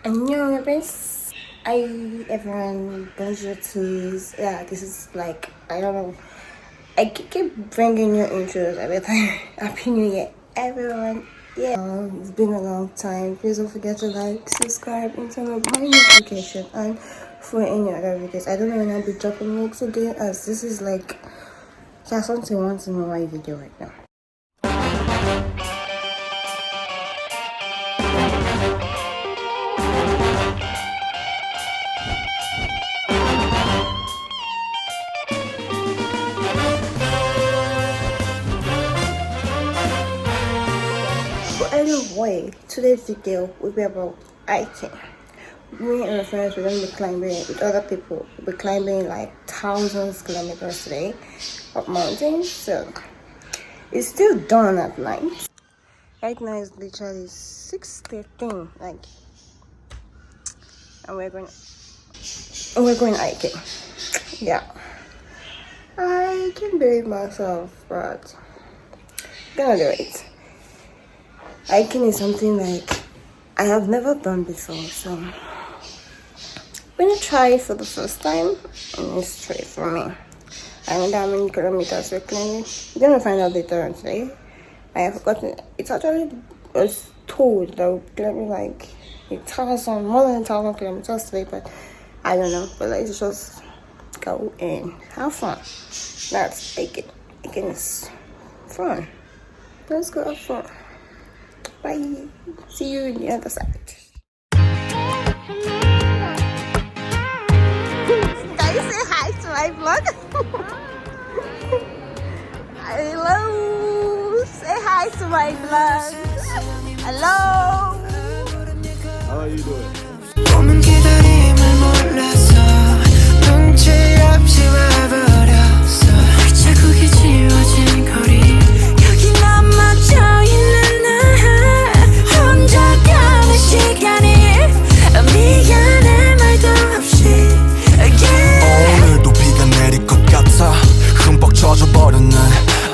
Annonghasayo. Hi everyone, bonjour tous. Yeah, this is like, I don't know. I keep bringing new intros every time. Happy New Year, everyone. Yeah, it's been a long time. Please don't forget to like, subscribe, and turn on my notification and for any other videos. I don't know when I'll be dropping next again, as this is like just something once in a while video right now. But anyway, today's video will be about hiking. Me and my friends, we're going to be climbing with other people. We'll be climbing like thousands of kilometers today of mountains. So it's still dawn at night. Right now it's literally 6:13. Like, and we're going hiking. Yeah, I can do it myself, but I'm gonna do it. Hiking is something like I have never done before, so I'm gonna try it for the first time, and it's straight for me. I don't know how many kilometers we're climbing. We're gonna find out later on today. I have forgotten. It's actually was told that we're climbing like more than 1,000 kilometers today, but I don't know. But let's just go and have fun. That's hiking. Hiking is fun. Let's go have fun. Bye. See you on the other side. Can you say hi to my vlog? Hello. Say hi to my vlog. Hello. How are you doing?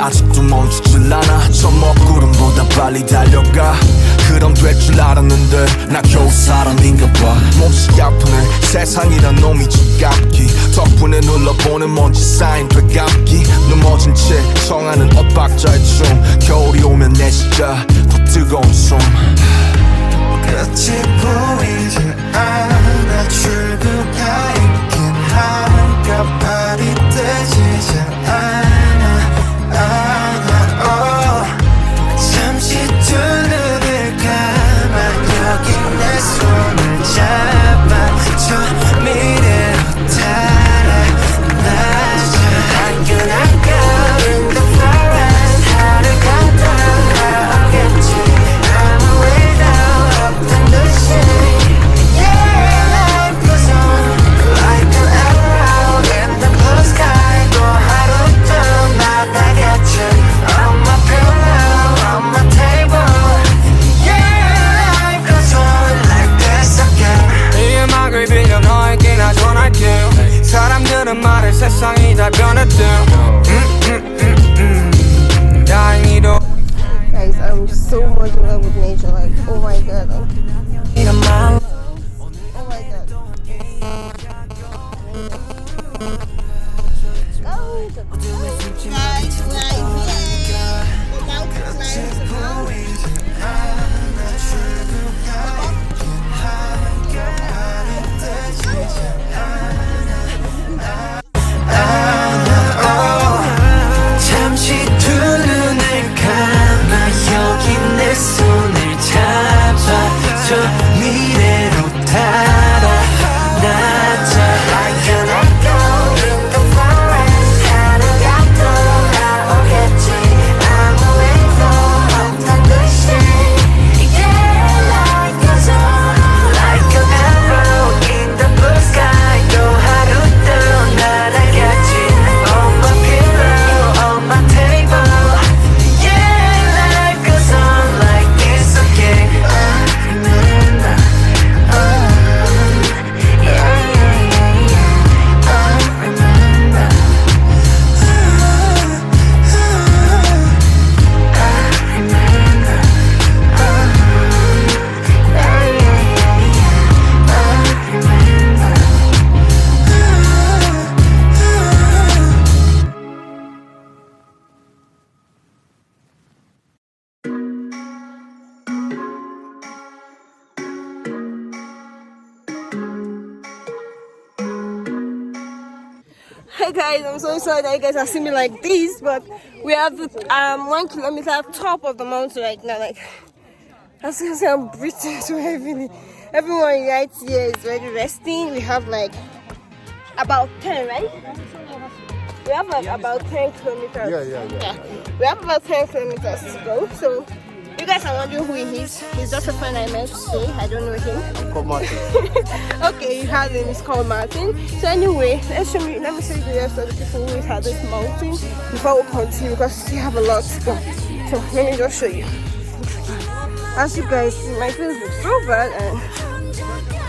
아직도 멈추질 않아 저 먹구름보다 빨리 달려가 그럼 될 줄 알았는데 나 겨우 사람인가 봐 몹시 아프네 세상이란 놈이 지갑기 덕분에 눌러보는 먼지 쌓인 되감기 넘어진 채 청하는 엇박자의 춤 겨울이 오면 내 시자 더 뜨거운 숨 끝이 보이지 않아 출구가 있긴 할까 발이 뜨지 않아 잠시 두 눈을 감아 여기 내 손을 잡아 저 미래로 달아나자 I cannot go in the forest 하루가 돌아오겠지 아무 일도 없던 듯이 Yeah, life goes on like an arrow in the blue sky 또 하루 더 나가겠지 On my pillow, on my table Yeah, life goes on like this again 이 음악을 빌려 너에게 나 전할게 사람들은 말해 세상이 다 변했대 다행히도 Guys, I'm so much in love with nature. Like, oh my god. Oh my god. 잠시 두 눈을 감아 여기 내 손을 잡아 저 미래로 달아나자 I cannot go in the forest 하루가 돌아오겠지 아무 일도 없던 듯이 Yeah, life goes on like an arrow in the blue sky 또 하루 더 날아가지 On my pillow, on my table Yeah, life goes on like this again Hi guys, I'm so sorry that you guys are seeing me like this, but we have 1 kilometer top of the mountain right now. Like, as you can see, I'm breathing so heavily. Everyone right here is already resting. We have like about 10, right? We have like about 10 kilometers. Yeah. We have about 10 kilometers to go. So you guys are wondering who he is. He's just a friend I met today. I don't know him. I'm called Martin. Okay, his name is called Martin. So anyway, let me show you the rest of the people who is at this mountain before we continue, because we still have a lot to go. So let me just show you. As you guys see, my face looks so bad, and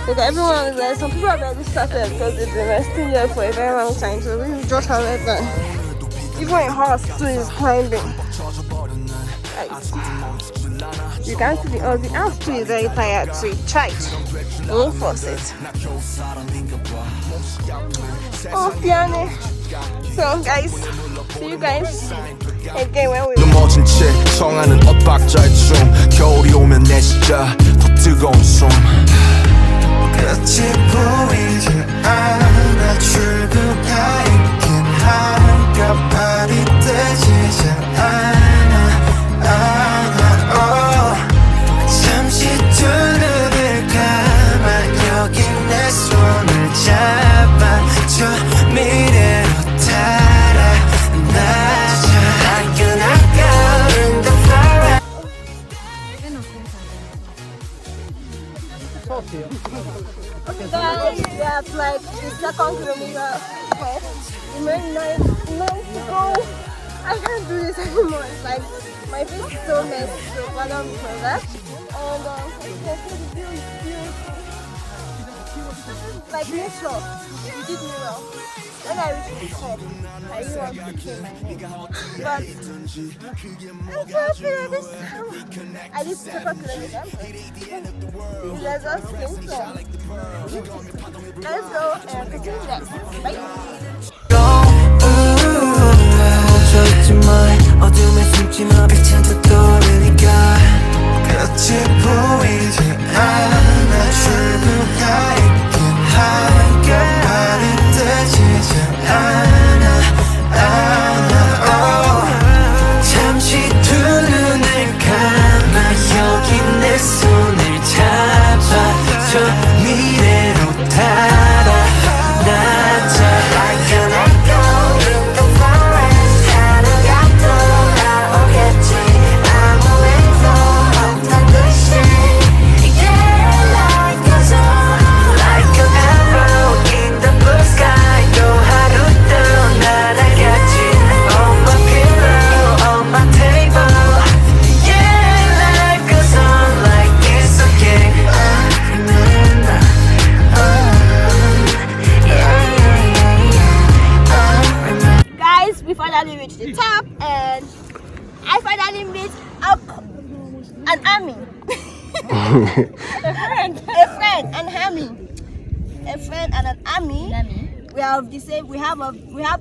look, everyone is there. Some people have already started because they've been resting there for a very long time. So we just have it done. Even a horse too is climbing. Guys, you can see the horse too is very tired, so he tried. Don't force it. Oh, piano. So guys, see you guys again when we. 넘어진 채 청하는 엇박자의 춤 겨울이 오면 내 진짜 더 뜨거운 숨 끝이 보이지 않아 출구가 있긴 한가발이 뜨지지 않아 잠시 두 눈을 감아 여기 내 손을 잡아줘 미래로 달아나자 Like an echo in the forest. Okay guys, we have like the second kilometer left. Remaining 9 to go. I can't do this anymore. It's like my face is so messy, so pardon me for that. And as you can see, the view is beautiful. Like nature, you did me well. When I reach the top, I really want to say my name. But I'm so happy that this time I did second kilometer. Let's just think so. Let's go and continue next. Bye. 멈춰있지만 어둠에 숨지마 빛은 더 떠오르니까 끝이 보이지 않아 출구가 있긴 한가발이 뜨지지 않아 잠시 두 눈을 감아 여기 내 손을 잡아줘 미래로 달아나자 Like an echo in the forest 하루가 돌아오겠지 아무 일도 없단 듯이 Yeah, like a song Like an arrow in the blue sky 또 하루 또 날아갔지 On my pillow, on my table Yeah, like a song like it's okay remember Guys, we finally reached the top, and I finally meet an army. a friend and army. A friend and an army. We have the same. We have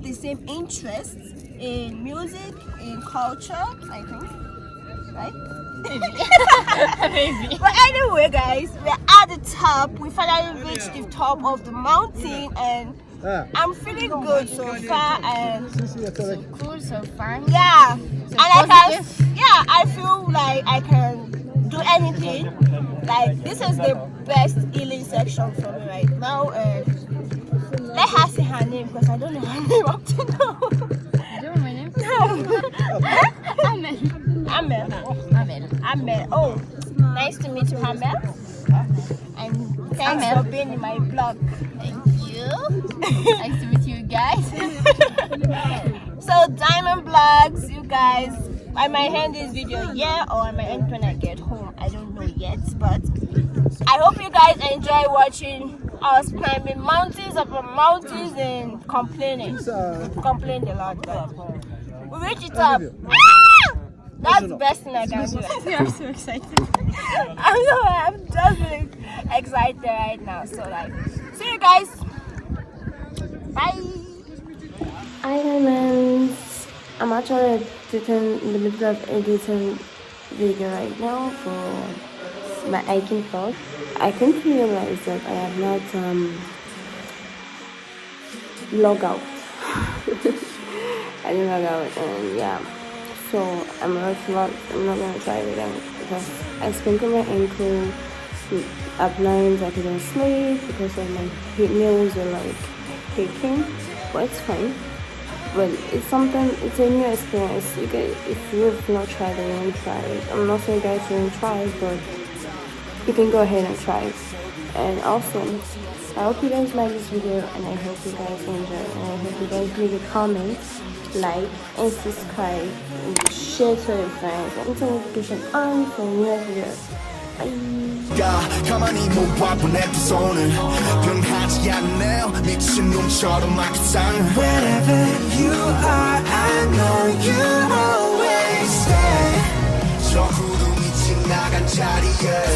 the same interests in music, in culture. I think, right? Maybe. But anyway, guys, we're at the top. We finally reached the top of the mountain, and I'm feeling good so far. And Cool, so fun. yeah, So and I feel like I can do anything. Like, this is the best healing section for me right now. And let her say her name, because I don't know her name up to now. Do you know my name? No. Amel. Amel. Oh, nice to meet you, Amel. And thanks Amel. for being in my blog. Thank you. Nice to meet you guys. So, Diamond Blogs, you guys, I might end this video here, or I might end when I get home. I don't know yet, but I hope you guys enjoy watching us climbing mountains upon mountains and complaining. Complained a lot, but we reached the top. Ah! That's the best thing I can do. I'm so excited. I'm just really excited right now. So, like, see you guys. Bye. Hi, diamonds. I'm actually in the middle of editing video right now for my hiking vlog. I came to realize that I have not log out. I didn't work out, and yeah. So I'm not gonna try it again because I sprained my ankle. At night I couldn't sleep because of my nails were like aching, but it's fine. But it's a new experience. If you've not tried it, you won't try it. I'm not saying guys shouldn't try it, but you can go ahead and try it. And also, I hope you guys like this video, and I hope you guys enjoy it. And I hope you guys leave a comment, like, and subscribe, and share to your friends, and turn notification on for new videos. 가만히 못 봐본 내 두 손을 변하지 않네요 미친 놈처럼 막 이상해 Wherever you are I know you'll always stay 저 구름이 지나간 자리에